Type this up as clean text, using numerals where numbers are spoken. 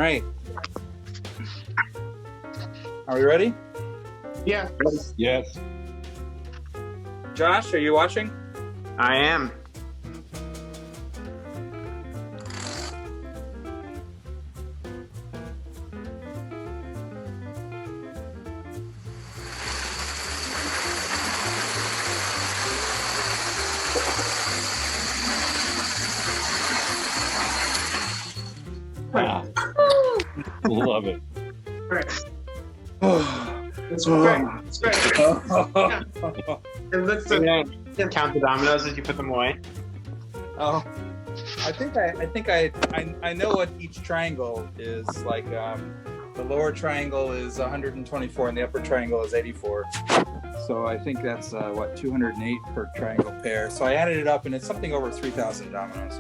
right. Are we ready? Yeah. Yes. Josh, are you watching? I am. Wow. Love it. Right. It's great. It's great. And let's count the dominoes as you put them away. Oh, I think I know what each triangle is. Like the lower triangle is 124 and the upper triangle is 84. So I think that's 208 per triangle pair. So I added it up and it's something over 3,000 dominoes.